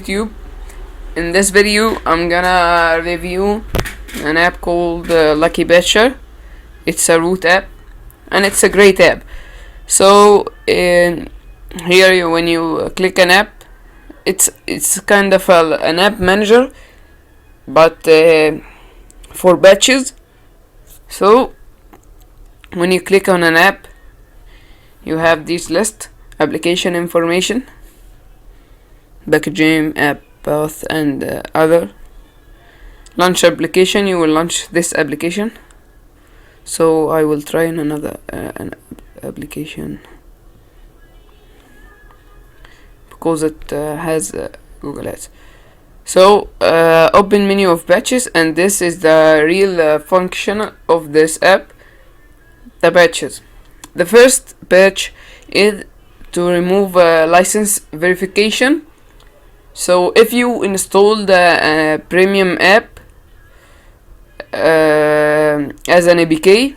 YouTube. In this video I'm gonna review an app called Lucky Batcher. It's a root app and it's a great app. So here when you click an app, it's kind of an app manager, but for batches. So when you click on an app, you have this list: application information, packaging, app path, and other. Launch application, you will launch this application. So I will try in another an application because it has Google Ads. So open menu of batches, and this is the real function of this app. The batches. The first batch is to remove license verification. So if you install the premium app as an APK,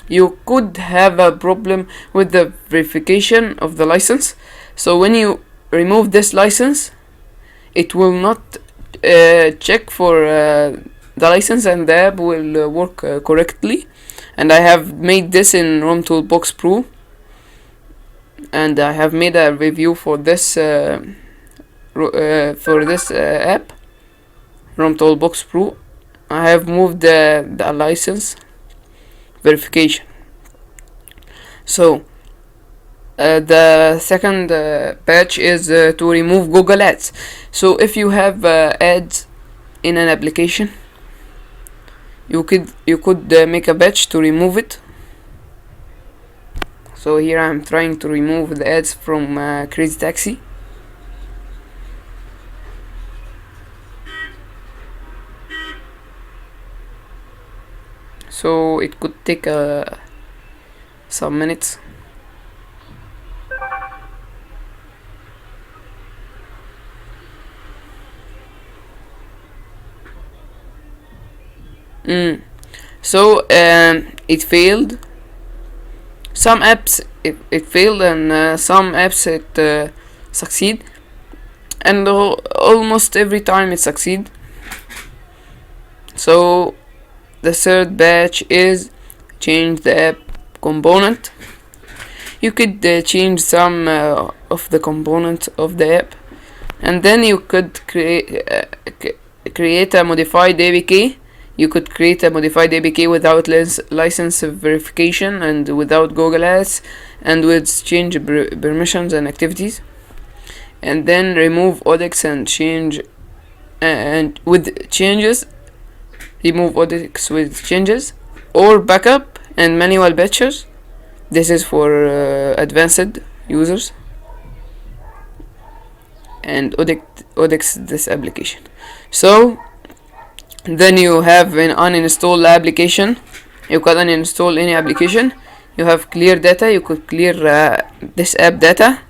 you could have a problem with the verification of the license. So when you remove this license, it will not check for the license, and the app will work correctly. And I have made this in Toolbox Pro, and I have made a review for this app, Toolbox Pro. I have moved the license verification. So the second patch is to remove Google Ads. So if you have ads in an application, you could make a batch to remove it. So here I'm trying to remove the ads from Crazy Taxi. So it could take some minutes. So it failed. Some apps it failed, and some apps it succeed, and almost every time it succeed. So the third batch is change the app component. You could change some of the components of the app, and then you could create a modified APK. You could create a modified APK without license verification and without Google Ads, and with change permissions and activities, and then remove ODEX and change and with changes. Remove ODEX with changes, or backup and manual batches. This is for advanced users, and ODEX this application. So then you have an uninstall application. You can uninstall any application. You have clear data. You could clear this app data.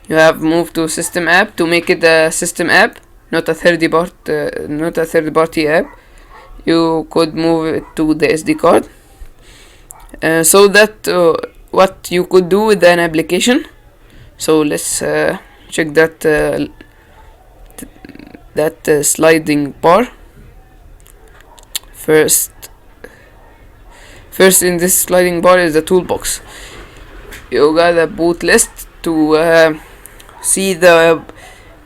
You have moved to system app to make it a system app, not a third party app. You could move it to the SD card. So that what you could do with an application. So let's check that sliding bar. First in this sliding bar is the toolbox. You got a boot list to see the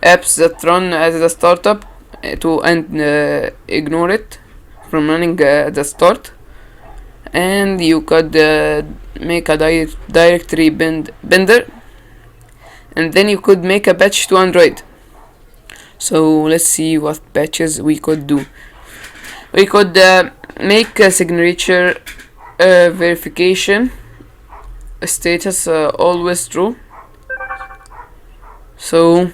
apps that run as a startup and ignore it from running at the start. And you could make a directory binder, and then you could make a batch to Android. So let's see what batches we could do. We could make a signature verification status always true. So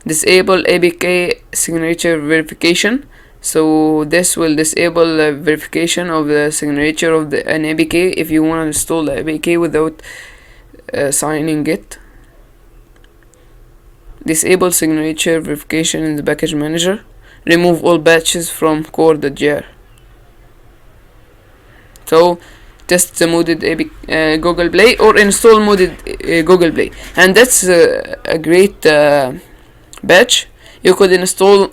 disable APK signature verification. So this will disable verification of the signature of an APK if you want to install the APK without signing it. Disable signature verification in the package manager. Remove all batches from core.jar. So test the modded Google Play, or install modded Google Play, and that's a great batch. You could install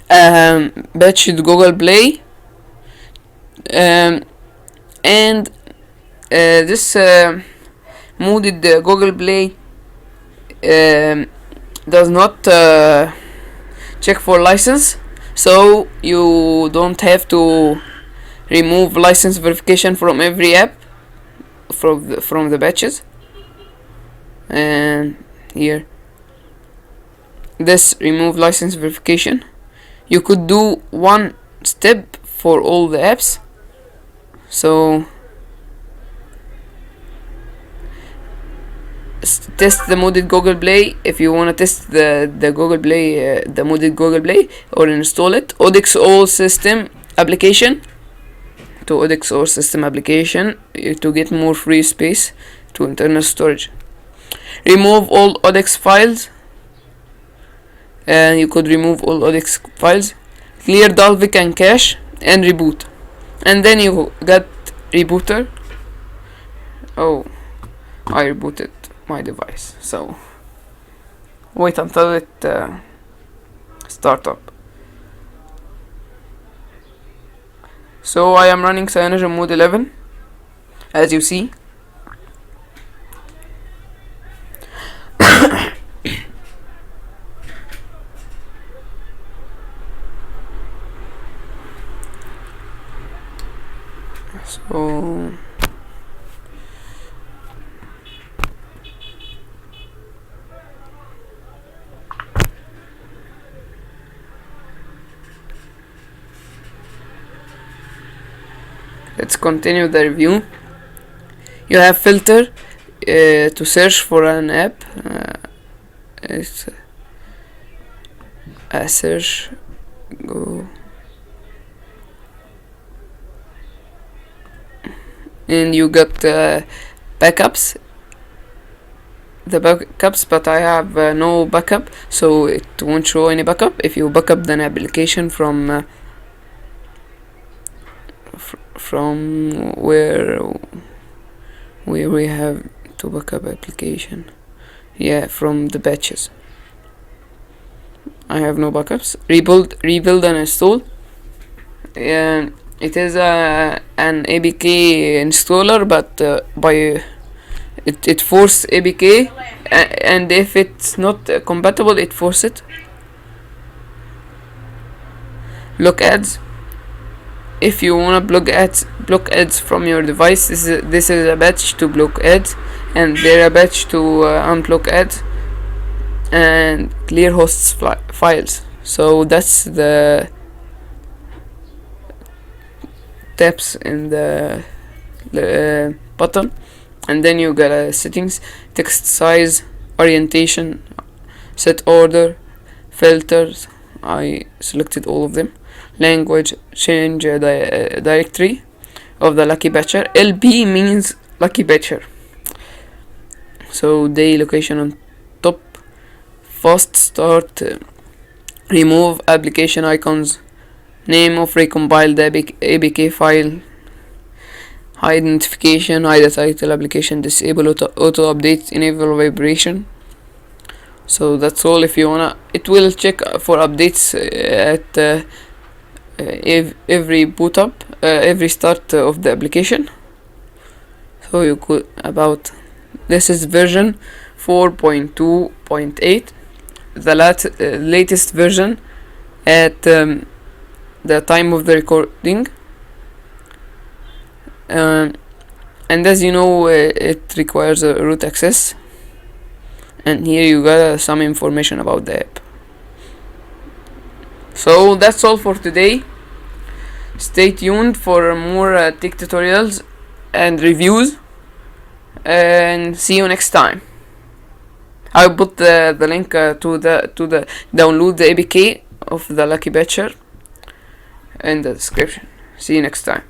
batched Google Play, and this modded Google Play does not check for license, so you don't have to remove license verification from every app from the batches. And here, this remove license verification, you could do one step for all the apps. So test the modded Google Play. If you want to test the Google Play, the modded Google Play, or install it. Odex all system application, to Odex or system application to get more free space to internal storage. Remove all Odex files, and you could remove all Odex files. Clear Dalvik and cache, and reboot. And then you got rebooter. Oh, I rebooted my device, so wait until it start up. So I am running Cyanogen mode 11, as you see. So let's continue the review. You have filter to search for an app. It's a search. Go. And you got backups, but I have no backup, so it won't show any backup. If you backup an application from where we have to backup application, from the batches, I have no backups. Rebuild and install. It is an APK installer, but it forces APK, and if it's not compatible, it forces it. Block ads. If you wanna block ads from your device, this is a batch to block ads, and they're a batch to unblock ads, and clear hosts files. So that's the steps in the button. And then you got settings, text size, orientation, set order, filters. I selected all of them. Language, change directory of the lucky batcher. LB means lucky batcher. So day location on top. Fast start. Remove application icons. Name of recompiled APK file. Hide notification, hide the title application, disable auto update, enable vibration. So that's all. If you wanna, it will check for updates at every boot up, every start of the application. So you could this is version 4.2.8, the latest version at the time of the recording. And as you know, it requires a root access, and here you got some information about the app. So that's all for today. Stay tuned for more tech tutorials and reviews, and see you next time. I'll put the link to the download the APK of the Lucky Batcher in the description. See you next time.